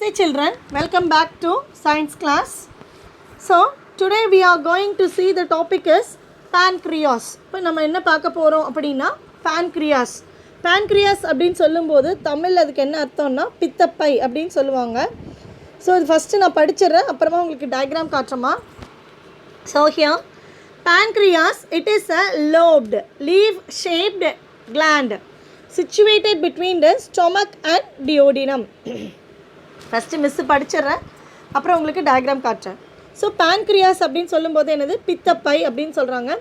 Hi children, welcome back to science class. So today we are going to see the topic is pancreas. இப்போ நம்ம என்ன பார்க்க போகிறோம் அப்படின்னா pancreas. Pancreas அப்படின்னு சொல்லும்போது தமிழ் அதுக்கு என்ன அர்த்தம்னா பித்தப்பை அப்படின்னு சொல்லுவாங்க. ஸோ இது ஃபஸ்ட்டு நான் படிச்சிடுறேன், அப்புறமா உங்களுக்கு diagram காட்டுறோமா. So here pancreas, it is a lobed leaf shaped gland situated between the stomach and duodenum. First miss படிச்சிடுறேன், அப்புறம் உங்களுக்கு டயக்ராம் காட்டுறேன். ஸோ பேன்க்ரியாஸ் அப்படின்னு சொல்லும்போது என்னது பித்தப்பை அப்படின்னு சொல்கிறாங்க.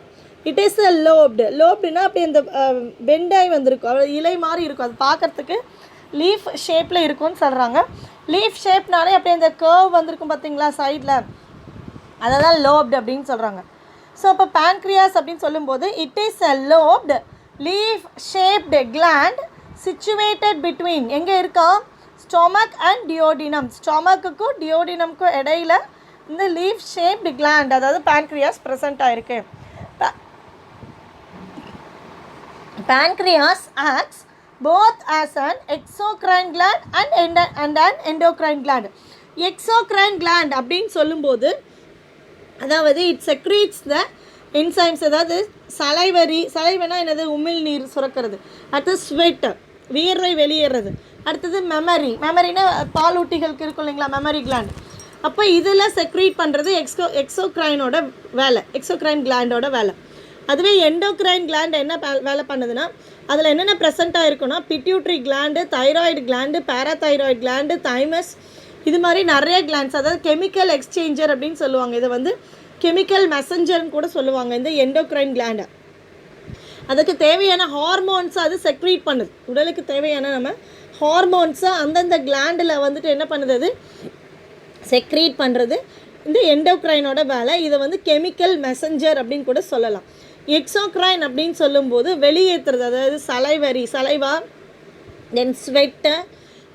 இட் இஸ் அ லோப்டுனா அப்படி அந்த பெண்டாய் வந்திருக்கும், இலை மாதிரி இருக்கும், அது பார்க்குறதுக்கு லீஃப் ஷேப்பில் இருக்கும்னு சொல்கிறாங்க. லீஃப் ஷேப்னாலே அப்படி அந்த கர்வ் வந்திருக்கும் பார்த்தீங்களா சைடில், அதை தான் லோப்டு அப்படின்னு சொல்கிறாங்க. ஸோ அப்போ பேன்க்ரியாஸ் அப்படின்னு சொல்லும்போது it is a lobed leaf shaped gland situated between எங்கே இருக்கா ஸ்டொமக் அண்ட் டியோடினம். ஸ்டொமக்குக்கும் டியோடினம்க்கும் இடையில இந்த லீஃப் ஷேப்டு கிளாண்ட் அதாவது பேன்க்ரியாஸ் ப்ரெசென்ட் ஆகிருக்கு. Pancreas acts both as an exocrine gland and an endocrine gland. Exocrine gland அப்படின்னு சொல்லும்போது அதாவது இட் செக்ரீட்ஸ் த என்சைம்ஸ், அதாவது சலைவனா என்னது உமிழ்நீர் சுரக்கிறது, அடுத்தது ஸ்வெட் வியர்வை வெளியேறது, அடுத்தது மெமரினா பாலூட்டிகளுக்கு இருக்கும் இல்லைங்களா மெமரி கிளாண்ட். அப்போ இதெல்லாம் செக்ரீட் பண்ணுறது எக்ஸோக்ரைனோட வேலை, எக்ஸோக்ரைன் கிளாண்டோட வேலை. அதுவே எண்டோக்ரைன் கிளாண்ட் என்ன வேலை பண்ணுதுன்னா அதில் என்னென்ன ப்ரெசண்ட்டாக இருக்குன்னா pituitary gland, thyroid gland, parathyroid gland, thymus, இது மாதிரி நிறைய கிளாண்ட்ஸ், அதாவது கெமிக்கல் எக்ஸ்சேஞ்சர் அப்படின்னு சொல்லுவாங்க. இதை வந்து கெமிக்கல் மெசஞ்சர்னு கூட சொல்லுவாங்க இந்த எண்டோக்ரைன் கிளாண்டை. அதுக்கு தேவையான ஹார்மோன்ஸை அது செக்ரீட் பண்ணுது. உடலுக்கு தேவையான நம்ம ஹார்மோன்ஸை அந்தந்த கிளாண்டில் வந்துட்டு என்ன பண்ணுது, அது செக்ரீட் பண்ணுறது இந்த எண்டோக்ரைனோட வேலை. இதை வந்து கெமிக்கல் மெசஞ்சர் அப்படின்னு கூட சொல்லலாம். எக்ஸோக்ரைன் அப்படின்னு சொல்லும்போது வெளியேற்றுறது, அதாவது சலைவா, தென் ஸ்வெட்டு,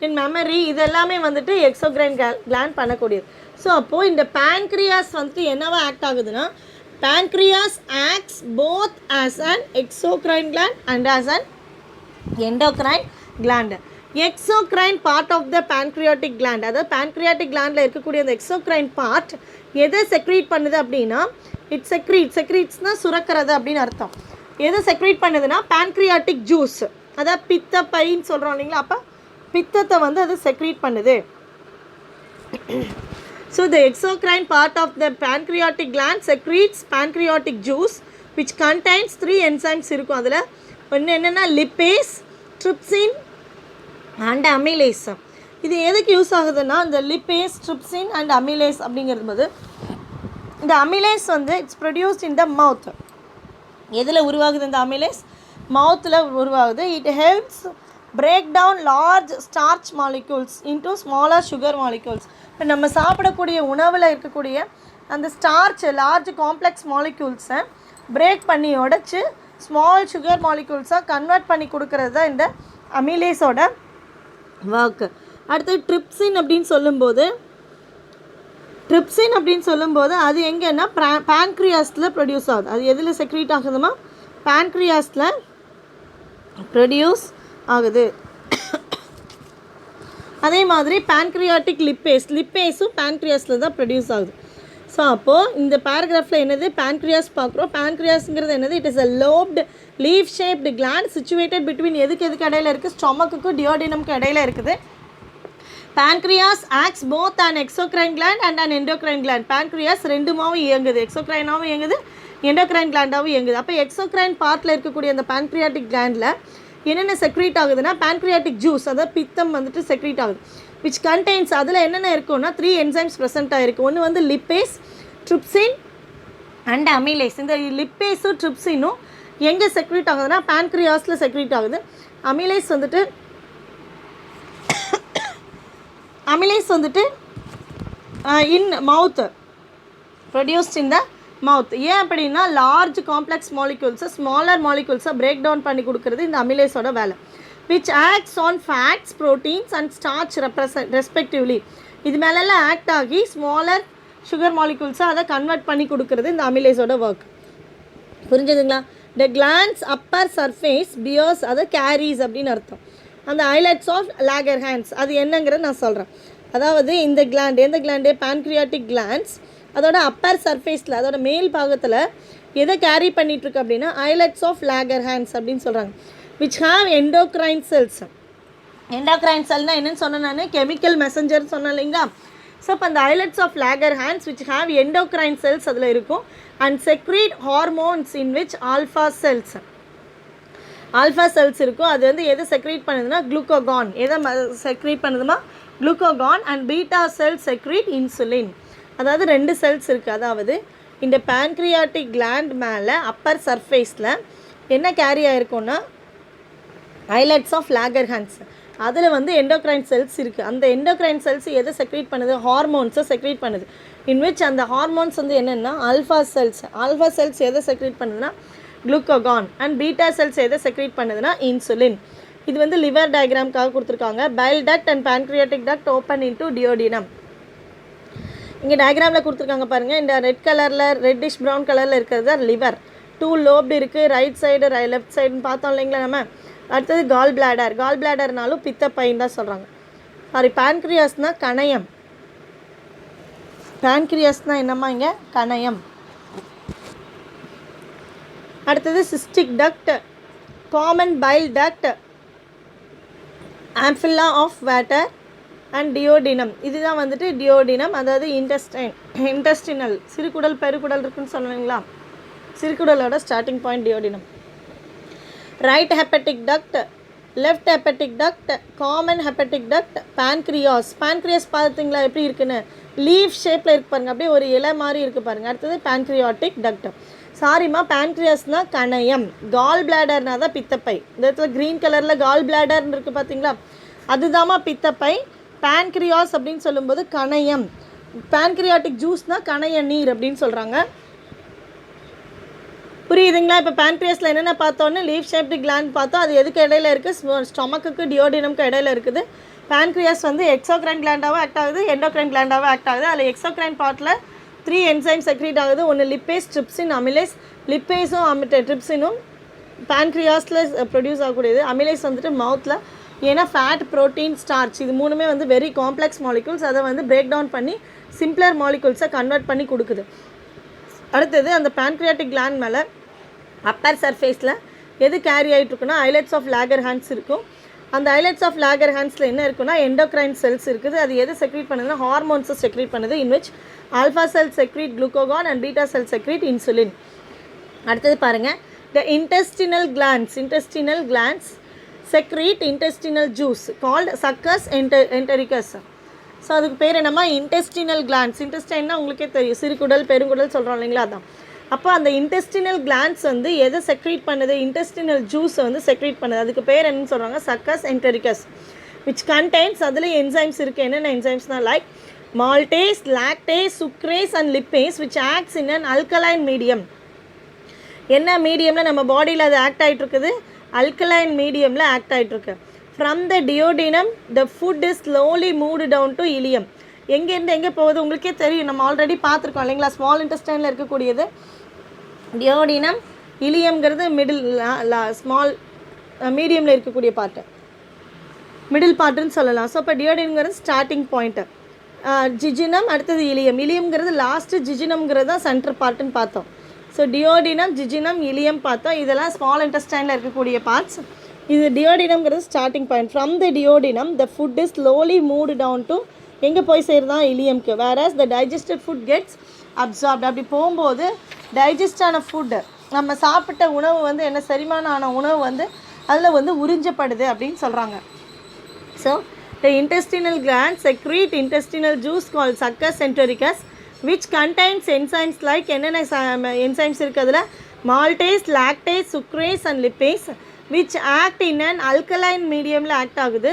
தென் மெமரி, இதெல்லாமே வந்துட்டு எக்ஸோக்ரைன் கிளாண்ட் பண்ணக்கூடியது. ஸோ அப்போது இந்த பேன்க்ரியாஸ் வந்துட்டு என்னவா ஆக்ட் ஆகுதுன்னா pancreas acts both as an exocrine gland and as an endocrine gland. Exocrine part of the pancreatic gland, அதாவது pancreatic glandல இருக்கக்கூடிய அந்த exocrine part எதை செக்ரீட் பண்ணுது அப்படின்னா இட் செக்ரீட்ஸ்னால் சுரக்கிறது அப்படின்னு அர்த்தம். எதை செக்ரீட் பண்ணுதுன்னா pancreatic juice, அதாவது பித்தப்பைன்னு சொல்கிறோம் இல்லைங்களா, அப்போ பித்தத்தை வந்து அது செக்ரீட் பண்ணுது. So the exocrine part of the pancreatic gland secretes pancreatic juice which contains 3 enzymes இருக்கும். அதில் ஒன்று என்னென்னா லிப்பேஸ், ட்ரிப்சின் அண்ட் அமிலேஸ். இது எதுக்கு யூஸ் ஆகுதுன்னா இந்த லிப்பேஸ், ட்ரிப்சின் அண்ட் அமிலேஸ் அப்படிங்கிறது போது இந்த அமிலேஸ் வந்து இட்ஸ் ப்ரொடியூஸ்ட் இன் த மவுத். எதில் உருவாகுது இந்த அமிலேஸ்? மவுத்தில் உருவாகுது. It helps break down large starch molecules into smaller sugar molecules. இப்போ நம்ம சாப்பிடக்கூடிய உணவில் இருக்கக்கூடிய அந்த ஸ்டார்ச் லார்ஜ் காம்ப்ளெக்ஸ் மாலிக்யூல்ஸை பிரேக் பண்ணி உடச்சி ஸ்மால் சுகர் மாலிக்யூல்ஸாக கன்வெர்ட் பண்ணி கொடுக்கறது தான் இந்த அமிலேஸோட ஒர்க்கு. அடுத்து ட்ரிப்சின் அப்படின்னு சொல்லும்போது அது எங்கன்னா பேன்க்ரியாஸில் ப்ரொடியூஸ் ஆகுது. அது எதில் செக்ரீட் ஆகுதுமா? பேன்க்ரியாஸில் ப்ரொடியூஸ் ஆகுது. அதே மாதிரி பேன்க்ரியாட்டிக் லிப்பேஸும் பேன்க்ரியாஸில் தான் ப்ரொடியூஸ் ஆகுது. ஸோ அப்போது இந்த பேராகிராஃபில் என்னது பேன்க்ரியாஸ் பார்க்குறோம். பேன்க்ரியாஸுங்கிறது என்னது? It is a lobed leaf shaped gland situated between எதுக்கு இடையில இருக்குது? ஸ்டொமக்குக்கும் டியோடினமுக்கும் இடையில இருக்குது. Pancreas acts both an exocrine gland and an endocrine gland. Pancreas ரெண்டுமாவும் இயங்குது, எக்ஸோக்ரைனாகவும் இயங்குது, எண்டோக்ரைன் கிளாண்டாகவும் இயங்குது. அப்போ எக்ஸோக்ரைன் பார்ட்டில் இருக்கக்கூடிய அந்த பேன்க்ரியாட்டிக் கிளாண்டில் என்னென்ன செக்ரீட் ஆகுதுன்னா பேன்க்ரியாட்டிக் ஜூஸ், அதாவது பித்தம் வந்துட்டு செக்ரீட் ஆகுது. விச் கண்டெய்ன்ஸ் அதில் என்னென்ன இருக்குன்னா 3 என்சைம்ஸ் ப்ரெசென்ட்டாக இருக்குது. ஒன்று வந்து லிப்பேஸ், ட்ரிப்சின் அண்ட் அமிலேஸ். இந்த லிப்பேஸும் ட்ரிப்சினும் எங்கே செக்ரீட் ஆகுதுன்னா பேன்க்ரியாஸில் செக்ரீட் ஆகுது. அமிலேஸ் வந்துட்டு இன் மவுத் ப்ரொடியூஸ்ட் இன் த மவுத். ஏன் அப்படின்னா லார்ஜ் காம்ப்ளெக்ஸ் மாலிக்யூல்ஸை ஸ்மாலர் மாலிக்யூல்ஸை பிரேக் டவுன் பண்ணி கொடுக்குறது இந்த அமிலேஸோட வேலை. Which acts on fats, proteins and starch respectively. இது மேலெல்லாம் ஆக்ட் ஆகி ஸ்மாலர் சுகர் மாலிக்யூல்ஸை அதை கன்வெர்ட் பண்ணி கொடுக்குறது இந்த அமிலேஸோட ஒர்க். புரிஞ்சுதுங்களா? த கிளாண்ட்ஸ் அப்பர் சர்ஃபேஸ் பியர்ஸ், அதை கேரிஸ் அப்படின்னு அர்த்தம். அந்த ஐலட்ஸ் ஆஃப் லாகர் ஹேண்ட்ஸ் அது என்னங்கிறது நான் சொல்கிறேன். அதாவது இந்த கிளாண்ட் எந்த கிளாண்டு pancreatic glands அதோட அப்பர் சர்ஃபேஸில் அதோட மேல் பாகத்தில் எதை கேரி பண்ணிகிட்ருக்கு அப்படின்னா ஐலட்ஸ் ஆஃப் லாகர்ஹான்ஸ் அப்படின்னு சொல்கிறாங்க which have endocrine cells. Endocrine செல்னால் என்னென்னு சொன்னேன் நான் கெமிக்கல் மெசஞ்சர்னு சொன்னேன் இல்லைங்களா. ஸோ இப்போ அந்த islets of Langerhans which have endocrine cells அதில் இருக்கும் and secrete hormones in which alpha cells இருக்கும். அது வந்து எதை செக்ரீட் பண்ணுதுன்னா குளுக்கோகான். எதை செக்ரீட் பண்ணுதுமா glucagon. And beta cells secrete insulin. அதாவது 2 செல்ஸ் இருக்குது. அதாவது இந்த pancreatic gland மேலே அப்பர் சர்ஃபேஸில் என்ன கேரி ஆகிருக்கும்னா ஐலட்ஸ் ஆஃப் லாகர்ஹான்ஸ். அதில் வந்து எண்டோக்ரைன் செல்ஸ் இருக்குது. அந்த எண்டோக்ரைன் செல்ஸ் எதை செக்ரீட் பண்ணுது ஹார்மோன்ஸை செக்ரீட் பண்ணுது. இன்விச் அந்த ஹார்மோன்ஸ் வந்து என்னென்னா ஆல்ஃபா செல்ஸ் எதை செக்ரீட் பண்ணுதுன்னா குளுக்கோகான். அண்ட் பீட்டா செல்ஸ் எதை செக்ரீட் பண்ணுதுன்னா இன்சுலின். இது வந்து லிவர் டயக்ராம்காக கொடுத்துருக்காங்க. File duct and pancreatic duct open into duodenum. இங்கே டயக்ராமில் கொடுத்துருக்காங்க பாருங்கள். இந்த ரெட் கலரில் ரெட்டிஷ் ப்ரௌன் கலரில் இருக்கிறது லிவர். 2 லோப்டு இருக்குது. ரைட் சைடு லெஃப்ட் சைடுன்னு பார்த்தோம் இல்லைங்களா நம்ம. அடுத்தது கால் பிளாடர்னாலும் பித்தப்பைன்னு தான் சொல்கிறாங்க. சாரி பேன்க்ரியாஸ்னால் கணையம். பேன்க்ரியாஸ்னால் என்னம்மா இங்கே கணையம். அடுத்தது cystic duct, common bile duct, ampulla of Vater and duodenum. இதுதான் வந்துட்டு டியோடினம். அதாவது இன்டெஸ்டினல் சிறுகுடல் பெருக்குடல் இருக்குன்னு சொன்னீங்களா. சிறுகுடலோட starting point duodenum. Right hepatic duct, left hepatic duct, common hepatic duct, pancreas பார்த்தீங்களா எப்படி இருக்குன்னு லீஃப் ஷேப்பில் இருக்கு பாருங்கள். அப்படியே ஒரு இலை மாதிரி இருக்குது பாருங்கள். அடுத்தது pancreatic duct. சாரிம்மா பேன்க்ரியாஸ்னால் கணையம். கால் பிளாடர்னா தான் பித்தப்பை. இந்த இடத்துல க்ரீன் கலரில் கால் பிளாடர்னு இருக்குது பார்த்தீங்களா, அதுதாம்மா பித்தப்பை. பேன்க்ரியாஸ் அப்படின்னு சொல்லும்போது கணையம். pancreatic ஜூஸ்னால் கணைய நீர் அப்படின்னு சொல்கிறாங்க. புரியுதுங்களா. இப்போ பேன்க்ரியாஸில் என்னென்ன பார்த்தோன்னு லீஃப் ஷேப்டு கிளாண்ட் பார்த்தோம். அது எதுக்கு இடையில இருக்குது ஸ்டொமக்குக்கு டியோடினம்க்கு இடையில இருக்குது. பேன்க்ரியாஸ் வந்து எக்ஸோக்ரைன் கிளாண்டாகவும் ஆக்ட் ஆகுது, எண்டோக்ரைன் கிளாண்டாகவும் ஆக்ட் ஆகுது. அதில் எக்ஸோக்ரைன் பார்ட்டில் 3 என்சைம் செக்ரீட் ஆகுது. ஒன்று லிப்பேஸ், ட்ரிப்சின், அமிலேஸ். லிப்பேஸும் ட்ரிப்சினும் பேன்க்ரியாஸில் ப்ரொடியூஸ் ஆகக்கூடியது. அமிலேஸ் வந்துட்டு மவுத்தில். ஏன்னா ஃபேட், ப்ரோட்டீன், ஸ்டார்ச் இது 3மே வந்து வெரி காம்ப்ளெக்ஸ் மாலிகூல்ஸ். அதை வந்து பிரேக் டவுன் பண்ணி சிம்பிளர் மாலிகூல்ஸை கன்வெர்ட் பண்ணி கொடுக்குது. அடுத்தது அந்த pancreatic gland மேலே அப்பர் சர்ஃபேஸில் எது கேரி ஆகிட்டுருக்குன்னா ஐலட்ஸ் ஆஃப் லாகர்ஹான்ஸ் இருக்கும். அந்த ஐலட்ஸ் ஆஃப் லாகர்ஹான்ஸில் என்ன இருக்குன்னா எண்டோக்ரைன் செல்ஸ் இருக்குது. அது எது செக்ரீட் பண்ணுதுன்னா ஹார்மோன்ஸை செக்ரீட் பண்ணுது. In which alpha cell secrete glucagon and beta cell secrete insulin. அடுத்தது பாருங்கள், the intestinal glands secrete intestinal juice called succus entericus. So அதுக்கு பேர் என்னம்மா இன்டெஸ்டினல் கிளாண்ட்ஸ். இன்டெஸ்டைன்னா உங்களுக்கே தெரியும் சிறுகுடல் பெருங்குடல் சொல்கிறோம் இல்லைங்களா, அதான். அப்போ அந்த இன்டெஸ்டினல் கிளாண்ட்ஸ் வந்து எதை செக்ரீட் பண்ணுது இன்டெஸ்டினல் ஜூஸை வந்து செக்ரீட் பண்ணுது. அதுக்கு பேர் என்னன்னு சொல்கிறாங்க சக்கஸ் என்டரிகஸ். விச் கண்டெய்ன்ஸ் அதில் என்சைம்ஸ் இருக்குது. என்னென்ன என்சைம்ஸ்னால் like maltase, lactase, sucrase and lipase which acts in an alkaline medium. என்ன மீடியமில் நம்ம பாடியில் அது ஆக்ட் ஆகிட்டுருக்குது அல்கலைன் மீடியமில் ஆக்ட் ஆகிட்டுருக்கு. From the duodenum the food is slowly moved down to ileum. எங்கேருந்து எங்கே போகுது உங்களுக்கே தெரியும், நம்ம ஆல்ரெடி பார்த்துருக்கோம் இல்லைங்களா. ஸ்மால் இன்டெஸ்டைனில் இருக்கக்கூடியது டியோடினம். இலியம்ங்கிறது மிடில் ஸ்மால் மீடியமில் இருக்கக்கூடிய பார்ட்டு, மிடில் பார்ட்டுன்னு சொல்லலாம். ஸோ இப்போ டியோடினம்ங்கிறது ஸ்டார்டிங் பாயிண்ட்டு. ஜிஜினம் அடுத்தது இலியம்ங்கிறது லாஸ்ட்டு, ஜிஜினம்ங்கிறது தான் சென்டர் பார்ட்டுன்னு பார்த்தோம். ஸோ டியோடினம், ஜிஜினம், இலியம் பார்த்தோம். இதெல்லாம் ஸ்மால் இன்டெஸ்டைனில் இருக்கக்கூடிய பார்ட்ஸ். இது டியோடினம்ங்கிறது starting point. From the duodenum the food is slowly moved down to எங்கே போய் சேருதான் இலியம்க்கு. Whereas the digested food gets absorbed. அப்படி போகும்போது டைஜஸ்டான ஃபுட்டு நம்ம சாப்பிட்ட உணவு வந்து என்ன செரிமானம் ஆன உணவு வந்து அதில் வந்து உறிஞ்சப்படுது அப்படின்னு சொல்கிறாங்க. So the intestinal gland secrete intestinal juice call succus entericus which contains enzymes like என்னென்ன என்சைம்ஸ் இருக்குது அதில் maltase, lactase, sucrase and lipase which act in an alkaline mediumல ஆக்ட் ஆகுது.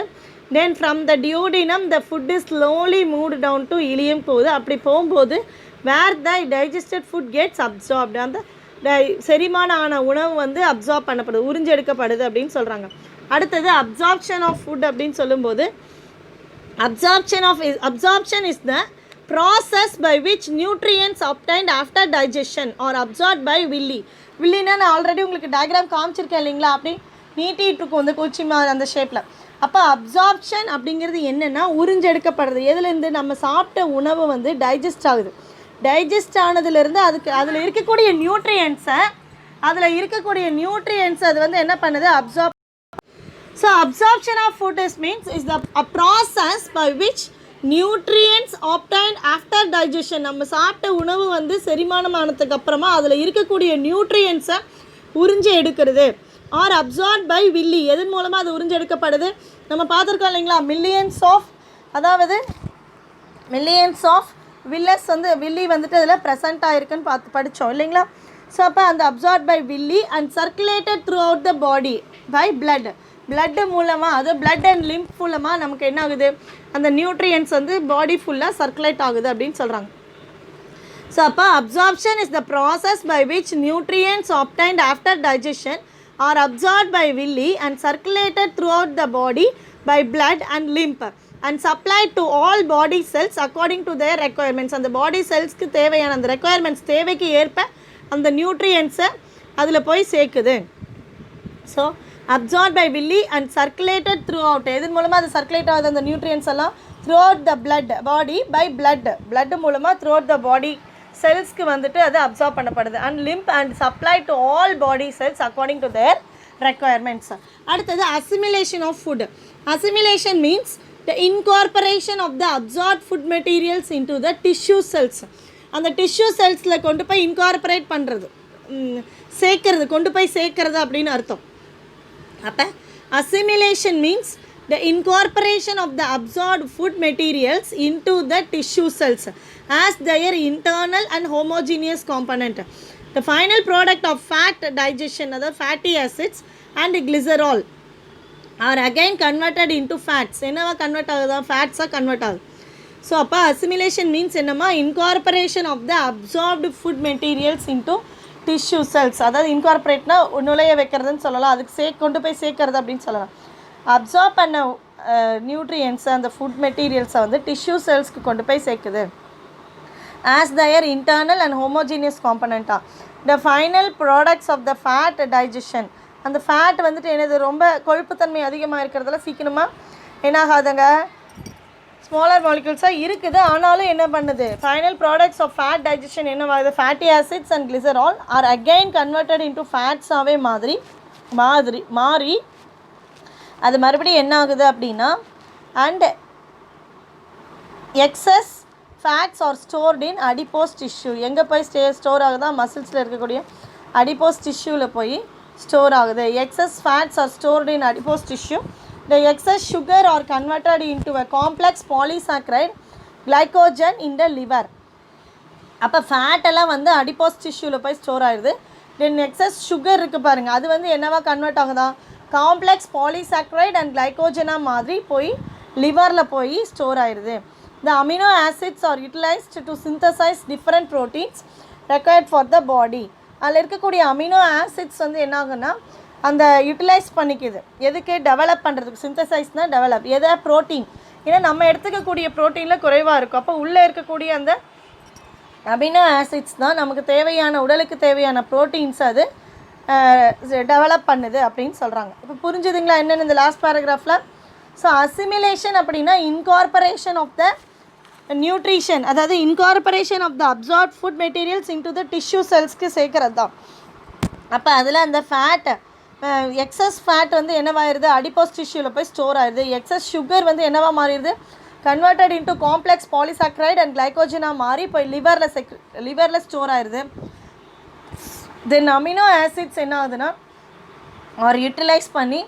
Then from the duodenum the food is slowly moved down to ileum போகுது. அப்படி போகும்போது where the digested food gets absorbed. அந்த செரிமானம் ஆன உணவு வந்து அப்சார்ப் பண்ணப்படுது, உறிஞ்செடுக்கப்படுது அப்படின்னு சொல்கிறாங்க. அடுத்தது அப்சார்ப்ஷன் ஆஃப் ஃபுட் அப்படின்னு சொல்லும்போது absorption is the process by which nutrients obtained after digestion or absorbed by villi. வில்லினா நான் ஆல்ரெடி உங்களுக்கு டயக்ராம் காமிச்சிருக்கேன் இல்லைங்களா, அப்படி நீட்டிகிட்டு இருக்கும் இந்த குச்சி மாதிரி அந்த ஷேப்பில். அப்போ அப்சார்ப்ஷன் அப்படிங்கிறது என்னென்னா உறிஞ்செடுக்கப்படுறது. எதுலேருந்து? நம்ம சாப்பிட்ட உணவு வந்து டைஜஸ்ட் ஆகுது. டைஜஸ்ட் ஆனதுலேருந்து அதில் இருக்கக்கூடிய நியூட்ரியன்ஸை அது வந்து என்ன பண்ணுது? Absorb. So absorption of food is a process by which nutrients obtained after digestion. நம்ம சாப்பிட்ட உணவு வந்து செரிமானமானதுக்கு அப்புறமா அதில் இருக்கக்கூடிய நியூட்ரியன்ஸை உறிஞ்சி எடுக்கிறது. ஆர் அப்சார்ப் பை வில்லி. எதன் மூலமாக அது உறிஞ்சி எடுக்கப்படுது? நம்ம பார்த்துருக்கோம் இல்லைங்களா, மில்லியன்ஸ் ஆஃப் வில்லஸ் வந்து வில்லி வந்துட்டு அதில் ப்ரெசென்ட் ஆகிருக்குன்னு படித்தோம் இல்லைங்களா. ஸோ அப்போ அந்த absorb by villi and circulated throughout the body by blood மூலமாக, அது பிளட் அண்ட் லிம்ப் மூலமாக நமக்கு என்ன ஆகுது? அந்த நியூட்ரியன்ஸ் வந்து பாடி ஃபுல்லாக சர்க்குலேட் ஆகுது அப்படின்னு சொல்கிறாங்க. ஸோ அப்போ absorption is the process by which nutrients obtained after digestion are absorbed by villi and circulated throughout the body by blood and lymph and supplied to all body cells according to their requirements. அந்த பாடி செல்ஸ்க்கு தேவையான அந்த requirements தேவைக்கு ஏற்ப அந்த நியூட்ரியன்ஸை அதில் போய் சேர்க்குது. So absorbed by villi and circulated throughout. எதன் மூலமாக அது சர்க்குலேட் ஆகுது அந்த நியூட்ரியன்ஸ் எல்லாம்? throughout the body by blood மூலமாக throughout the body செல்ஸ்க்கு வந்துட்டு அது அப்சார்ப் பண்ணப்படுது. And lymph and supply to all body cells according to their requirements. அடுத்தது assimilation of food. Assimilation means the incorporation of the absorb food materials into the tissue cells. அந்த tissue செல்ஸில் கொண்டு போய் incorporate பண்ணுறது, கொண்டு போய் சேர்க்கறது அப்படின்னு அர்த்தம். அப்போ assimilation means the incorporation of the absorbed food materials into the tissue cells as their internal and homogeneous component. The final product of fat digestion, other fatty acids and glycerol are again converted into fats. என்னவா convert ஆகுதா? ஃபேட்ஸாக convert ஆகுது. So அப்போ assimilation means என்னமா? Incorporation of the absorbed food materials into tissue cells. அதாவது இன்கார்பரேட்னா நுழைய வைக்கிறதுன்னு சொல்லலாம், அதுக்கு கொண்டு போய் சேர்க்கறது அப்படின்னு சொல்லலாம். அப்சார்ப் பண்ண நியூட்ரியன்ஸை அந்த ஃபுட் மெட்டீரியல்ஸை வந்து டிஷ்யூ செல்ஸ்க்கு கொண்டு போய் சேர்க்குது. As their internal and homogeneous காம்பனண்ட்டாக the final products of the fat digestion. அந்த ஃபேட் வந்துட்டு என்னது? ரொம்ப கொழுப்புத்தன்மை அதிகமாக இருக்கிறதுல சீக்கிரமாக என்னாகாதுங்க, ஸ்மாலர் மாலிகுல்ஸாக இருக்குது. ஆனாலும் என்ன பண்ணுது? Final products of fat digestion என்னவாகுது? Fatty acids and glycerol are again converted into ஃபேட்ஸாகவே மாறி அது மறுபடியும் என்ன ஆகுது அப்படின்னா, and excess fats are stored in adipose tissue. எங்கே போய் ஸ்டோர் ஆகுதா? மசில்ஸில் இருக்கக்கூடிய அடிப்போஸ் டிஷ்யூவில் போய் ஸ்டோர் ஆகுது. Excess fats are stored in adipose tissue. The excess sugar are converted into a complex polysaccharide glycogen in the liver. அப்போ ஃபேட்டெல்லாம் வந்து adipose டிஷ்யூவில் போய் ஸ்டோர் ஆகிடுது. தென் எக்ஸஸ் சுகர் இருக்குது பாருங்கள், அது வந்து என்னவா கன்வெர்ட் ஆகுதா? காம்ப்ளெக்ஸ் பாலிசாக்ரைட் அண்ட் கிளைகோஜனாக மாதிரி போய் லிவரில் போய் ஸ்டோர் ஆயிடுது. The amino acids are utilised to synthesise different proteins required for the body. அதில் இருக்கக்கூடிய அமினோ ஆசிட்ஸ் வந்து என்ன ஆகுன்னா அந்த யூட்டிலைஸ் பண்ணிக்குது. எதுக்கு? டெவலப் பண்ணுறதுக்கு. சிந்தசைஸ்னால் டெவலப். எதை? ப்ரோட்டீன். ஏன்னா நம்ம எடுத்துக்கக்கூடிய ப்ரோட்டீனில் குறைவாக இருக்கும். அப்போ உள்ளே இருக்கக்கூடிய அந்த அமினோ ஆசிட்ஸ் தான் நமக்கு தேவையான, உடலுக்கு தேவையான ப்ரோட்டீன்ஸ் அது டெவலப் பண்ணுது அப்படின்னு சொல்கிறாங்க. இப்போ புரிஞ்சுதுங்களா என்னென்னு இந்த லாஸ்ட் பேராகிராஃபில்? ஸோ அசிமிலேஷன் அப்படின்னா இன்கார்பரேஷன் ஆஃப் த நியூட்ரிஷன், அதாவது incorporation of the absorbed food materials into the tissue செல்ஸ்க்கு சேர்க்கறது தான். அப்போ அதில் அந்த ஃபேட், எக்ஸஸ் ஃபேட் வந்து என்னவாயிருது? அடிப்போஸ் டிஷ்யூவில் போய் ஸ்டோர் ஆயிடுது. எக்ஸஸ் சுகர் வந்து என்னவா மாறிடுது? Converted into complex polysaccharide and கிளைகோஜனாக மாறி போய் லிவரில் ஸ்டோர் ஆயிடுது. தென் அமினோ ஆசிட்ஸ் என்ன ஆகுதுன்னா ஆர் யூட்டிலைஸ் பண்ணி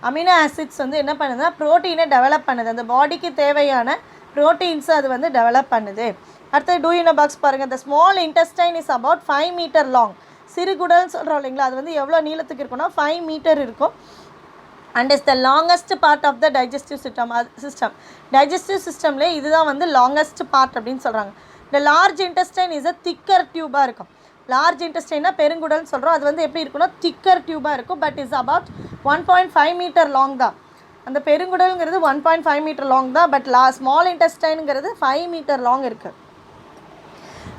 அமினோ ஆசிட்ஸ் வந்து என்ன பண்ணுதுன்னா ப்ரோட்டீனை டெவலப் பண்ணுது. அந்த பாடிக்கு தேவையான ப்ரோட்டீன்ஸை அது வந்து டெவலப் பண்ணுது. அடுத்து டூ இன் அ பாக்ஸ் பாருங்கள். The small intestine is about 5 metre long. சிறுகுடல்னு சொல்கிறோம் இல்லைங்களா, அது வந்து எவ்வளோ நீளத்துக்கு இருக்குன்னா 5 மீட்டர் இருக்கும். And is the longest part of the digestive system. Digestive சிஸ்டம்லேயே இதுதான் வந்து லாங்கஸ்ட் பார்ட் அப்படின்னு சொல்கிறாங்க. The large intestine is a thicker டியூபாக இருக்கும். லார்ஜ் இன்டெஸ்டைன்னா பெருங்குடல்னு சொல்கிறோம். அது வந்து எப்படி இருக்குன்னா திக்கர் டியூபாக இருக்கும். But is about 1.5 metre long தான். அந்த பெருங்குடல்ங்கிறது 1.5 மீட்டர் லாங் தான். பட் ஸ்மால் இன்டெஸ்டைனுங்கிறது 5 மீட்டர் லாங் இருக்குது.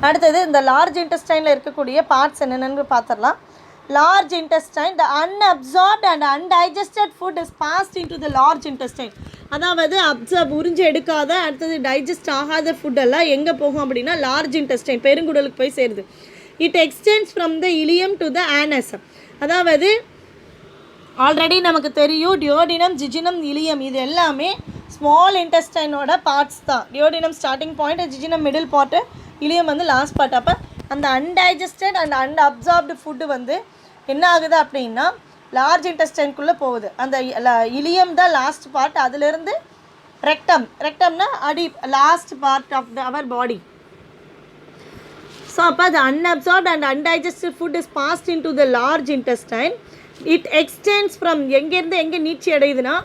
அடுத்தது இந்த லார்ஜ் இன்டெஸ்டைனில் இருக்கக்கூடிய பார்ட்ஸ் என்னென்னு பார்த்துடலாம். large intestine. The unabsorbed and undigested food is passed into the large intestine. அதாவது உறிஞ்சி எடுக்காத அடுத்தது டைஜஸ்ட் ஆகாத ஃபுட்டெல்லாம் எங்கே போகும் அப்படின்னா லார்ஜ் இன்டெஸ்டைன் பெருங்குடலுக்கு போய் சேருது. It extends from the ileum to the anus. அதாவது ஆல்ரெடி நமக்கு தெரியும் டியோடினம், ஜிஜினம், இலியம் இது எல்லாமே ஸ்மால் இன்டெஸ்டைனோட பார்ட்ஸ் தான். Duodenum starting point, jejunum middle part, ileum வந்து லாஸ்ட் பார்ட். அப்போ அந்த அன்டைஜஸ்டட் அண்ட் அன்அப்சார்ப்டு ஃபுட்டு வந்து என்ன ஆகுது அப்படின்னா லார்ஜ் இன்டெஸ்டைனுக்குள்ளே போகுது. அந்த இலியம் தான் லாஸ்ட் பார்ட். அதிலிருந்து ரெக்டம்னா last part of our body. So அப்போ the unabsorbed and undigested food is passed into the large intestine. It extends from எங்கேருந்து எங்கே நீட்சி அடையுதுன்னா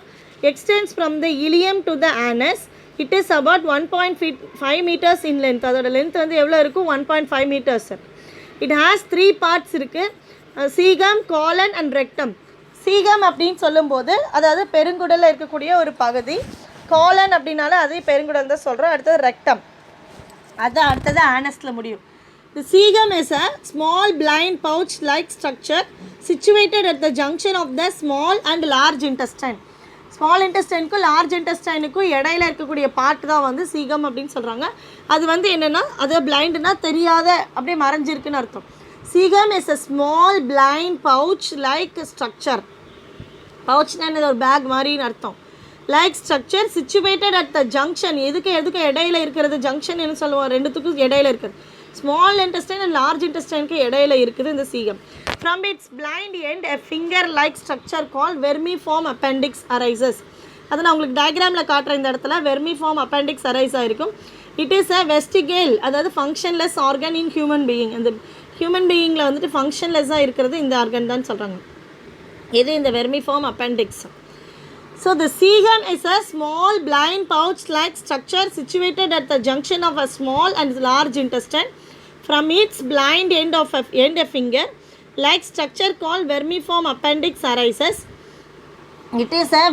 extends from the ileum to the anus. It is about 1.5 meters in length. அதோட length வந்து எவ்வளோ இருக்கும்? 1.5 meters. It has 3 parts இருக்குது, சீகம், காலன் and rectum. சீகம் அப்படின்னு சொல்லும்போது அதாவது பெருங்குடலில் இருக்கக்கூடிய ஒரு பகுதி. காலன் அப்படின்னால அதே பெருங்குடல் தான் சொல்கிறோம். அடுத்தது ரெக்டம், அது அடுத்தது ஆனஸில் முடியும். The cecum is a small blind pouch like structure situated at the junction of the small and large intestine. Small இன்டெஸ்டைனுக்கும் லார்ஜ் இன்டெஸ்டைனுக்கும் இடையில இருக்கக்கூடிய பார்ட் தான் வந்து சீகம் அப்படின்னு சொல்கிறாங்க. அது வந்து என்னென்னா அது பிளைண்டுனா தெரியாத அப்படியே மறைஞ்சிருக்குன்னு அர்த்தம். Caecum is a small blind pouch like structure. பவுச்னா என்னது? ஒரு பேக் மாதிரின்னு அர்த்தம். Like structure situated at the junction. எதுக்கு இடையில இருக்கிறது? ஜங்ஷன் என்ன சொல்லுவோம்? ரெண்டுத்துக்கும் இடையில இருக்குது. ஸ்மால் இன்டெஸ்டைன் அண்ட் லார்ஜ் இன்டெஸ்டைனுக்கு இடையில இருக்குது இந்த caecum. From its blind end a finger like structure call vermiform appendix arises. அதை நான் உங்களுக்கு டயக்ராமில் காட்டுறேன். இந்த இடத்துல வெர்மிஃபார்ம் அப்பெண்டிக்ஸ் அரைஸ் ஆகிருக்கும். இட் இஸ் அ வெஸ்டிகேல், அதாவது functionless organ in human being. அந்த ஹியூமன் பீயிங்கில் வந்துட்டு ஃபங்க்ஷன்லெஸ்ஸாக இருக்கிறது இந்த ஆர்கன் தான் சொல்கிறாங்க. இது இந்த vermiform appendix. So the cecum is a small blind pouch-like structure situated at the junction of a small and large intestine. From its blind end a finger-like structure called vermiform appendix arises. It is a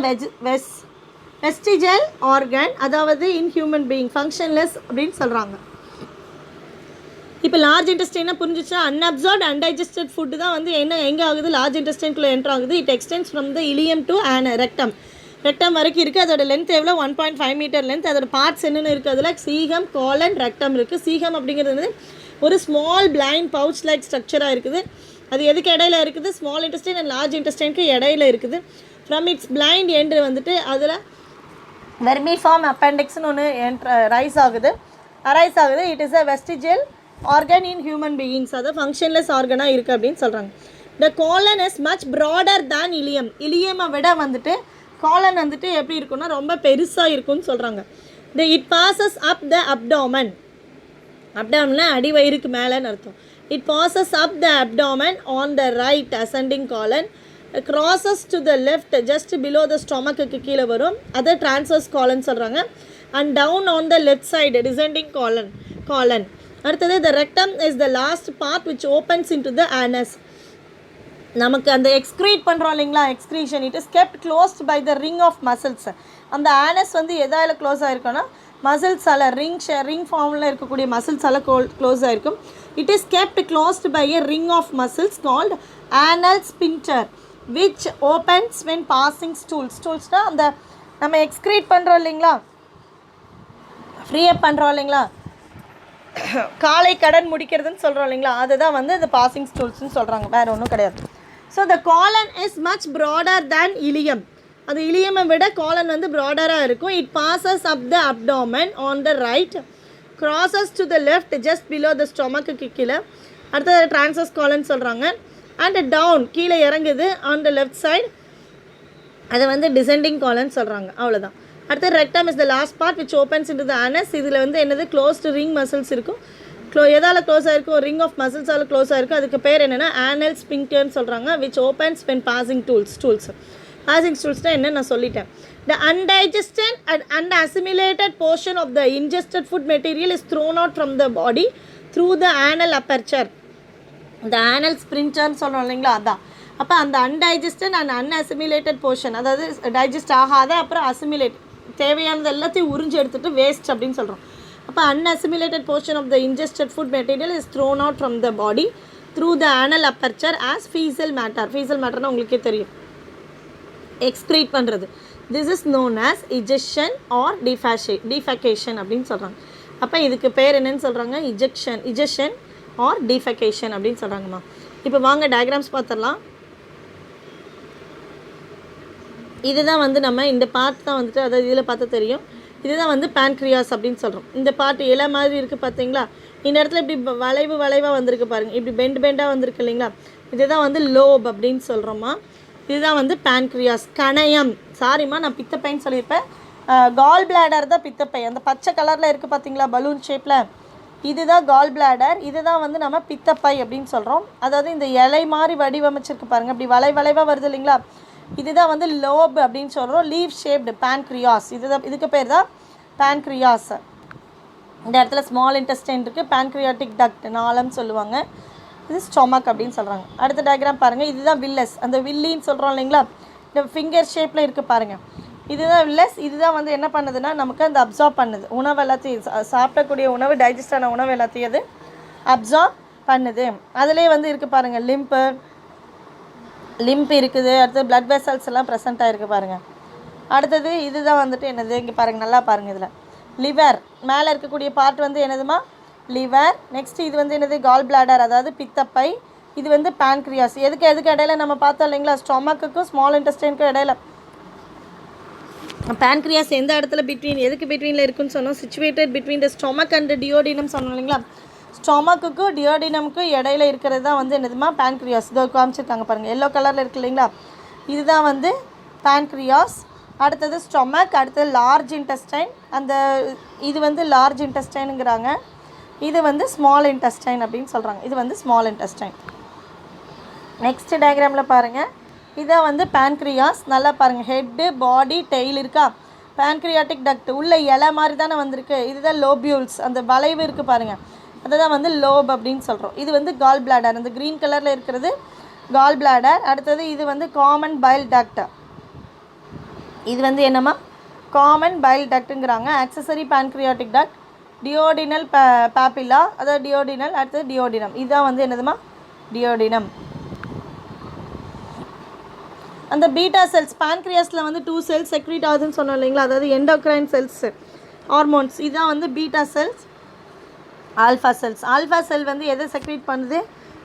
vestigial organ, அதாவது in human being, functionless அப்படின்னு சொல்கிறாங்க. இப்போ large இன்டெஸ்டைனாக புரிஞ்சிச்சுன்னா அன்அப்சார்ப்ட் undigested food தான் வந்து எங்கே ஆகுது? Large இன்டெஸ்டைனுக்குள்ளே enter ஆகுது. It extends from the ileum to rectum வரைக்கும் இருக்குது. அதோட லென்த் எவ்வளோ? 1.5 மீட்டர் லென்த். அதோட பார்ட்ஸ் என்னென்னு இருக்குது? அதில் சீகம், காலன், ரெக்டம் இருக்குது. சீகம் அப்படிங்கிறது வந்து ஒரு ஸ்மால் பிளைண்ட் பவுச் லைக் ஸ்ட்ரக்சராக இருக்குது. அது எதுக்கு இடையில இருக்குது? ஸ்மால் இன்டெஸ்டைன் அண்ட் லார்ஜ் இன்டெஸ்டைனுக்கு இடையில இருக்குது. ஃப்ரம் இட்ஸ் பிளைண்ட் எண்டு வந்துட்டு அதில் வெர்மிஃபார்ம் அப்பெண்டிக்ஸ்னு ஒன்று அரைஸ் ஆகுது. It is a vestigial organ in human beings, அதாவது ஃபங்க்ஷன்லெஸ் ஆர்கனாக இருக்குது அப்படின்னு சொல்கிறாங்க. The colon is much broader than ileum. இலியமை விட வந்துட்டு காலன் வந்துட்டு எப்படி இருக்குன்னா ரொம்ப பெருசாக இருக்குன்னு சொல்கிறாங்க. It passes up the abdomen. அப்டாமன்னா அடிவயிறுக்கு மேலேன்னு அர்த்தம். It passes up the abdomen on the right ascending colon, crosses to the left just below the stomachக்கு கீழே வரும், அதை transverse colon சொல்கிறாங்க. and down on the left side descending colon. அடுத்தது the rectum is the last part which opens into the anus. நமக்கு அந்த excrete பண்ணுறோம் இல்லைங்களா, excretion, it is kept closed by the ring of muscles. அந்த anus வந்து எதால் close ஆகிருக்குன்னா மசில்ஸால், ரிங் ஃபார்மில் இருக்கக்கூடிய மசில்ஸால் க்ளோஸ் ஆகிருக்கும். It is kept closed by a ring of muscles called anal sphincter which opens when passing stools. ஸ்டூல்ஸ்னால் அந்த நம்ம எக்ஸ்க்ரீட் பண்ணுறோம் இல்லைங்களா, ஃப்ரீ அப் பண்ணுறோம் இல்லைங்களா, காலை கடன் முடிக்கிறதுன்னு சொல்கிறோம் இல்லைங்களா, அதுதான் வந்து இந்த பாசிங் ஸ்டூல்ஸ்ன்னு சொல்கிறாங்க, வேறு ஒன்றும் கிடையாது. So the colon is much broader than ileum. அது இலியமை விட காலன் வந்து ப்ராடராக இருக்கும். It passes up the abdomen on the right, crosses to the left just below the stomachக்கு கீழே, அடுத்தது transverse colon சொல்கிறாங்க. அண்ட் டவுன் கீழே இறங்குது ஆன் த லெஃப்ட் சைடு, அதை வந்து டிசெண்டிங் காலன் சொல்கிறாங்க. அவ்வளோதான். அடுத்து rectum is the last part which opens into the anus. இதில் வந்து என்னது க்ளோஸ்டு ரிங் மசில்ஸ் இருக்கும். எதால் க்ளோஸ் ஆகிருக்கும்? ரிங் ஆஃப் மசில்ஸால் க்ளோஸ் ஆகிருக்கும். அதுக்கு பேர் என்னென்னா ஆனல் ஸ்பிங்டர்னு சொல்கிறாங்க. Which opens when passing stools. Passing ஸ்டூல்ஸ்னால் என்ன நான் சொல்லிட்டேன். The undigested and assimilated portion of the ingested food material is thrown out from the body through the anal aperture. இந்த ஆனல் ஸ்பிரிண்டர்னு சொல்கிறோம் இல்லைங்களா, அதான். அப்போ அந்த அன்டைஜஸ்டட் அண்ட் அன்அசிமிலேட்டட் போர்ஷன், அதாவது டைஜஸ்ட் ஆகாத அப்புறம் அசிமிலேட் தேவையானது எல்லாத்தையும் உறிஞ்சி எடுத்துகிட்டு வேஸ்ட் அப்படின்னு சொல்கிறோம். அப்போ unassimilated portion of the ingested food material is thrown out from the body through the anal aperture as fecal matter. fecal matterனா உங்களுக்கே தெரியும், எக்ஸ்க்ரீட் பண்ணுறது. This is known as ejection or defecation அப்படின்னு சொல்கிறாங்க. அப்போ இதுக்கு பேர் என்னன்னு சொல்கிறாங்க, ejection or defecation அப்படின்னு சொல்கிறாங்கம்மா. இப்போ வாங்க டயக்ராம்ஸ் பார்த்துடலாம். இதுதான் வந்து நம்ம இந்த பார்ட் தான் வந்துட்டு, அதாவது இதில் பார்த்தா தெரியும், இதுதான் வந்து pancreas அப்படின்னு சொல்கிறோம். இந்த பார்ட் இலை மாதிரி இருக்குது பார்த்தீங்களா, இந்த இடத்துல இப்படி வளைவாக வந்திருக்கு பாருங்கள், இப்படி பெண்டாக வந்திருக்கு இல்லைங்களா, இதுதான் வந்து லோப் அப்படின்னு சொல்கிறோம்மா. இதுதான் வந்து pancreas, கணையம். சாரிம்மா, நான் பித்தப்பைன்னு சொல்லியிருப்பேன். கால் பிளாடர் தான் பித்தப்பை. அந்த பச்சை கலரில் இருக்குது பார்த்தீங்களா பலூன் ஷேப்பில், இதுதான் கால் பிளாடர். இதுதான் வந்து நம்ம பித்தப்பை அப்படின்னு சொல்கிறோம். அதாவது இந்த இலை மாதிரி வடிவமைச்சிருக்கு பாருங்கள், அப்படி வளைவாக வருது இல்லைங்களா, இதுதான் வந்து லோப் அப்படின்னு சொல்கிறோம். லீவ் ஷேப்டு pancreas, இதுக்கு பேர் தான் pancreas. இந்த இடத்துல ஸ்மால் இன்டெஸ்டைன் இருக்குது, pancreatic duct நாளம் சொல்லுவாங்க, இது ஸ்டொமக் அப்படின்னு சொல்கிறாங்க. அடுத்த டயக்ராம் பாருங்கள், இதுதான் வில்லஸ், அந்த வில்லின்னு சொல்கிறோம் இல்லைங்களா, இந்த ஃபிங்கர் ஷேப்பில் இருக்குது பாருங்கள், இதுதான் வில்லஸ். இதுதான் வந்து என்ன பண்ணுதுன்னா நமக்கு அந்த அப்சார்ப் பண்ணுது, உணவு எல்லாத்தையும் சாப்பிடக்கூடிய உணவு, டைஜஸ்ட் ஆன உணவு எல்லாத்தையும் அது அப்சார்ப் பண்ணுது. அதிலே வந்து இருக்குது பாருங்கள், லிம்ப் இருக்குது. அடுத்தது பிளட் வெசல்ஸ் எல்லாம் ப்ரெசென்ட் ஆகிருக்கு பாருங்கள். அடுத்தது இதுதான் வந்துட்டு என்னது, இங்கே பாருங்கள், நல்லா பாருங்கள், இதில் லிவர் மேலே இருக்கக்கூடிய பார்ட் வந்து என்னதுமா, லிவர். நெக்ஸ்ட் இது வந்து என்னது, கால் பிளாடர், அதாவது பித்தப்பை. இது வந்து pancreas. எதுக்கு இடையில நம்ம பார்த்தோம் இல்லைங்களா, ஸ்டொமக்குக்கும் ஸ்மால் இன்டெஸ்டைனுக்கும் இடையில pancreas எந்த இடத்துல பிட்வீனில் இருக்குன்னு சொன்னோம், situated between the stomach and duodenum சொன்னோம் இல்லைங்களா, ஸ்டொமக்குக்கும் டியோடினமுக்கும் இடையில இருக்கிறது தான் வந்து என்னதுமா, pancreas. இதோ காமிச்சிருக்காங்க பாருங்கள், எல்லோ கலரில் இருக்குது இல்லைங்களா, இதுதான் வந்து pancreas. அடுத்தது ஸ்டொமக், அடுத்தது லார்ஜ் இன்டெஸ்டைன், அந்த இது வந்து லார்ஜ் இன்டெஸ்டைனுங்கிறாங்க, இது வந்து ஸ்மால் இன்டெஸ்டைன் அப்படின்னு சொல்கிறாங்க, இது வந்து ஸ்மால் இன்டெஸ்டைன். நெக்ஸ்ட் டயக்ராமில் பாருங்கள், இதான் வந்து pancreas. நல்லா பாருங்கள், ஹெட்டு, பாடி, டெய்ல் இருக்கா, pancreatic duct உள்ள இலை மாதிரி தானே வந்திருக்கு, இதுதான் லோபியூல்ஸ், அந்த வளைவு இருக்குது பாருங்கள், அதுதான் வந்து லோப் அப்படின்னு சொல்கிறோம். இது வந்து கால் பிளாடர், அந்த க்ரீன் கலரில் இருக்கிறது கால் பிளாடர். அடுத்தது இது வந்து காமன் பைல் டக்ட், இது வந்து என்னம்மா, காமன் பைல் டக்ட்டுங்கிறாங்க. Accessory pancreatic duct, duodenal papilla, அதாவது டியோடினல். அடுத்தது டியோடினம், இதுதான் வந்து என்னதுமா, டியோடினம். அந்த பீட்டா செல்ஸ் pancreasல வந்து 2 செல்ஸ் செக்ரீட் ஆகுதுன்னு சொன்னோம் இல்லைங்களா, அதாவது எண்டோக்ரைன் செல்ஸ், ஹார்மோன்ஸ். இதுதான் வந்து beta cells, alpha cells. Alpha cell வந்து எதை செக்ரீட் பண்ணுது,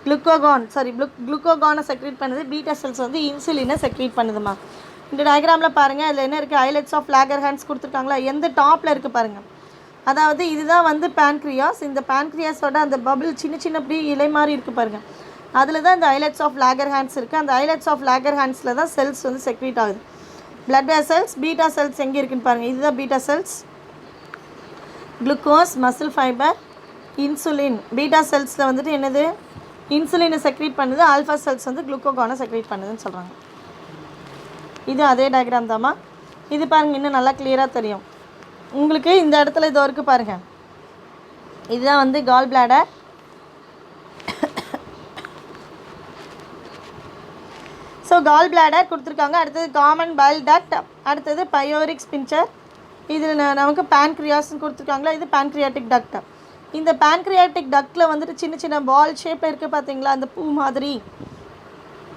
குளுக்கோகானை செக்ரீட் பண்ணுது. பீட்டா செல்ஸ் வந்து இன்சுலினை செக்ரீட் பண்ணுதுமா. இந்த டயக்ராமில் பாருங்கள், அதில் என்ன இருக்குது, ஐலட்ஸ் ஆஃப் லாகர்ஹான்ஸ் கொடுத்துருக்காங்களா, எந்த டாப்பில் இருக்குது பாருங்கள், அதாவது இதுதான் வந்து pancreas. இந்த pancreaஸோட அந்த பபிள் சின்ன அப்படி இலை மாதிரி இருக்குது பாருங்கள், அதில் தான் இந்த ஐலட்ஸ் ஆஃப் லாகர்ஹான்ஸ் இருக்குது. அந்த ஐலட்ஸ் ஆஃப் லாகர்ஹான்ஸில் தான் செல்ஸ் வந்து செக்ரீட் ஆகுது. பிளட் வெசல்ஸ், பீட்டா செல்ஸ் எங்கே இருக்குன்னு பாருங்கள், இதுதான் beta cells. Glucose, muscle fibre, insulin. Beta செல்ஸில் வந்துட்டு என்னது, இன்சுலினை செக்ரீட் பண்ணுது. ஆல்ஃபா செல்ஸ் வந்து குளுக்கோகானை செக்ரீட் பண்ணுதுன்னு சொல்கிறாங்க. இது அதே டயக்ராம் தாம்மா. இது பாருங்கள், இன்னும் நல்லா கிளியராக தெரியும் உங்களுக்கு. இந்த இடத்துல இதோ இருக்குது பாருங்கள், இதுதான் வந்து gall bladder. So gall bladder கொடுத்துருக்காங்க. அடுத்தது காமன் பைல் டக்ட், அடுத்தது பயோரிக் ஸ்பின்ச்சர். இதில் நமக்கு pancreasன்னு கொடுத்துருக்காங்களா, இது pancreatic duct. இந்த pancreatic ductல வந்துட்டு சின்ன பால் ஷேப்பில் இருக்குது பார்த்தீங்களா, அந்த பூ மாதிரி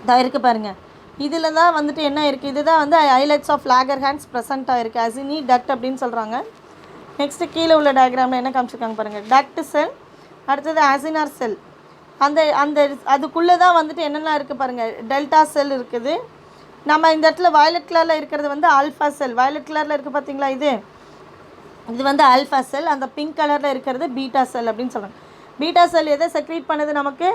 தான் இருக்குது பாருங்கள். இதில் தான் வந்துட்டு என்ன இருக்குது, இதுதான் வந்து ஐலட்ஸ் ஆஃப் லாகர்ஹான்ஸ் ப்ரெசென்ட் ஆகிருக்கு, அசினி டக்ட் அப்படின்னு சொல்கிறாங்க. நெக்ஸ்ட்டு கீழே உள்ள டயக்ராமில் என்ன காமிச்சிருக்காங்க பாருங்கள், டக்ட் செல், அடுத்தது அசினார் செல். அந்த அதுக்குள்ளே தான் வந்துட்டு என்னெல்லாம் இருக்குது பாருங்கள், டெல்டா செல் இருக்குது. நம்ம இந்த இடத்துல வயலட் கலரில் இருக்கிறது வந்து ஆல்ஃபா செல், வயலட் கலரில் இருக்குது பார்த்தீங்களா, இது வந்து ஆல்ஃபா செல். அந்த பிங்க் கலரில் இருக்கிறது பீட்டா செல் அப்படின்னு சொல்கிறாங்க. பீட்டா செல் எதை செக்ரீட் பண்ணுது, நமக்கு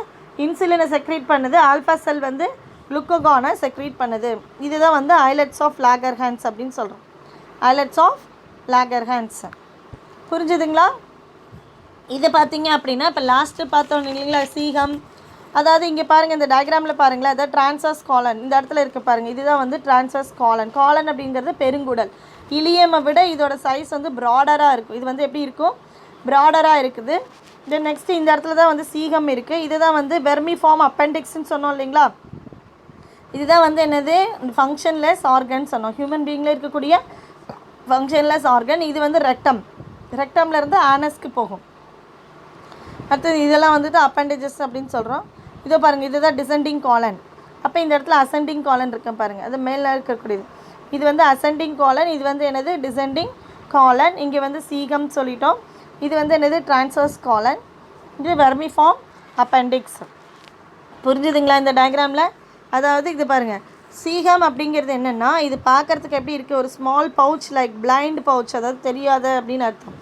இன்சுலினை செக்ரீட் பண்ணுது. ஆல்ஃபா செல் வந்து குளுக்கோகானை செக்ரீட் பண்ணுது. இதுதான் வந்து ஐலட்ஸ் ஆஃப் லாகர்ஹான்ஸ் அப்படின்னு சொல்கிறோம், ஐலட்ஸ் ஆஃப் லாகர்ஹான்ஸ். புரிஞ்சுதுங்களா? இது பார்த்தீங்க அப்படின்னா இப்போ லாஸ்ட்டு பார்த்தோம் இல்லைங்களா, சீகம். அதாவது இங்கே பாருங்கள், இந்த டயக்ராமில் பாருங்களேன், அதாவது டிரான்சஸ் காலன் இந்த இடத்துல இருக்குது பாருங்கள், இதுதான் வந்து டிரான்சஸ் காலன். காலன் அப்படிங்கிறது பெருங்குடல். இலியமை விட இதோட சைஸ் வந்து ப்ராடராக இருக்கும். இது வந்து எப்படி இருக்கும், ப்ராடராக இருக்குது. தென் நெக்ஸ்ட்டு இந்த இடத்துல தான் வந்து சீகம் இருக்குது. இதுதான் வந்து வெர்மிஃபார்ம் அப்பெண்டிக்ஸ்ன்னு சொன்னோம் இல்லைங்களா, இதுதான் வந்து என்னது, ஃபங்க்ஷன்லெஸ் ஆர்கன் சொன்னோம். ஹியூமன் பீயிங்கில் இருக்கக்கூடிய ஃபங்க்ஷன்லெஸ் ஆர்கன். இது வந்து ரெக்டம்லேருந்து ஆனஸ்க்கு போகும். அடுத்தது இதெல்லாம் வந்துட்டு அப்பெண்டேஜஸ் அப்படின்னு சொல்கிறோம். இதோ பாருங்கள், இதுதான் டிசெண்டிங் காலன். அப்போ இந்த இடத்துல அசெண்டிங் காலன் இருக்கு பாருங்கள், அது மேலே இருக்கக்கூடியது. இது வந்து அசெண்டிங் காலன், இது வந்து என்னது டிசெண்டிங் காலன். இங்கே வந்து சீகம் சொல்லிட்டோம். இது வந்து என்னது டிரான்ஸ்வர்ஸ் காலன். இது வெர்மிஃபார்ம் அப்பெண்டிக்ஸ். புரிஞ்சுதுங்களா இந்த டயக்ராமில்? அதாவது இது பாருங்கள், சீகம் அப்படிங்கிறது என்னென்னா, இது பார்க்குறதுக்கு எப்படி இருக்குது, ஒரு small pouch like blind pouch, அதாவது தெரியாத அப்படின்னு அர்த்தம்.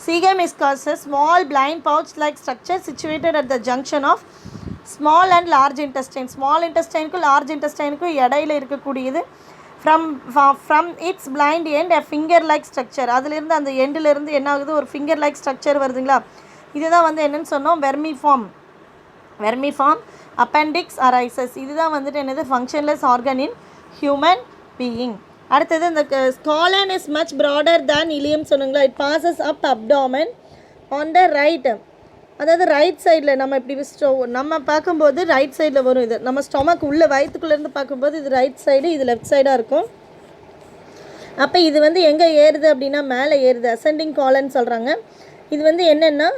Cecum is caused a small blind pouch like structure situated at the junction of small and large intestine. Small intestine க்கு large intestine க்கு இடையில இருக்கக்கூடியது. From its blind end a finger like structure. அதிலிருந்து அந்த எண்டில் இருந்து என்ன ஆகுது, ஒரு finger like structure வருதுங்களா. இதுதான் வந்து என்னன்னு சொன்னோம், வெர்மிஃபார்ம் அப்பெண்டிக்ஸ் அரைசஸ். இதுதான் வந்துட்டு என்னது functionless organ in human being. அடுத்தது இந்த colon is much broader than ileum சொன்னாங்களா. It passes up abdomen on the right, அதாவது ரைட் சைடில் நம்ம இப்படி நம்ம பார்க்கும்போது ரைட் சைடில் வரும். இது நம்ம ஸ்டொமக் உள்ள வயிற்றுக்குள்ளேருந்து பார்க்கும்போது இது ரைட் சைடு, இது லெஃப்ட் சைடாக இருக்கும். அப்போ இது வந்து எங்கே ஏறுது அப்படின்னா மேலே ஏறுது, அசெண்டிங் காலன் சொல்கிறாங்க. இது வந்து என்னென்னா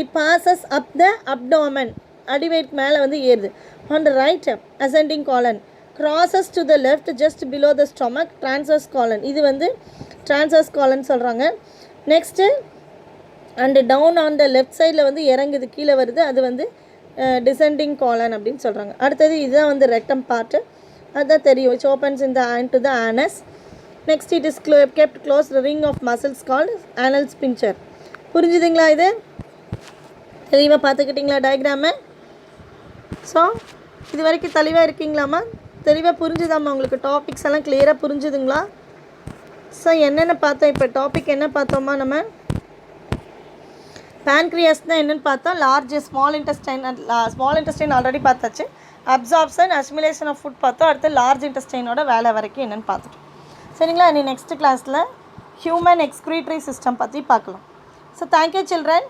it passes up the abdomen, அடிவயிற்கு மேலே வந்து ஏறுது. On the right ascending colon crosses to the left just below the stomach, transverse colon. இது வந்து transverse colon சொல்கிறாங்க. Next and down on the left சைடில் வந்து இறங்குது, கீழே வருது, அது வந்து டிசெண்டிங் காலன் அப்படின்னு சொல்கிறாங்க. அடுத்தது இதுதான் வந்து ரெக்டம் பார்ட்டு, அதுதான் தெரியும். It's opens in the to the anus. Next it is kept close ring of muscles called anal sphincter. புரிஞ்சுதுங்களா? இது தெளிவாக பார்த்துக்கிட்டிங்களா டயக்ராமு? ஸோ இது வரைக்கும் தெளிவாக இருக்கீங்களாம்மா? தெளிவாக புரிஞ்சுதாம்மா உங்களுக்கு? டாபிக்ஸ் எல்லாம் கிளியராக புரிஞ்சுதுங்களா? ஸோ என்னென்ன பார்த்தோம் இப்போ? டாபிக் என்ன பார்த்தோம்மா நம்ம? பேன்க்ரியாஸ் தான் என்னென்னு பார்த்தோம். லார்ஜ் ஸ்மால் இன்டெஸ்டைன் ஆல்ரெடி பார்த்தாச்சு. அப்சார்ப்ஷன் அசிமிலேஷன் ஆஃப் ஃபுட் பார்த்தோம். அடுத்து லார்ஜ் இன்டெஸ்டைனோட வேலை வரைக்கும் என்னென்னு பார்த்துட்டோம். சரிங்களா? நீ நெக்ஸ்ட் கிளாஸில் ஹியூமன் எக்ஸ்க்ரீட்டரி சிஸ்டம் பற்றி பார்க்கலாம். So thank you children.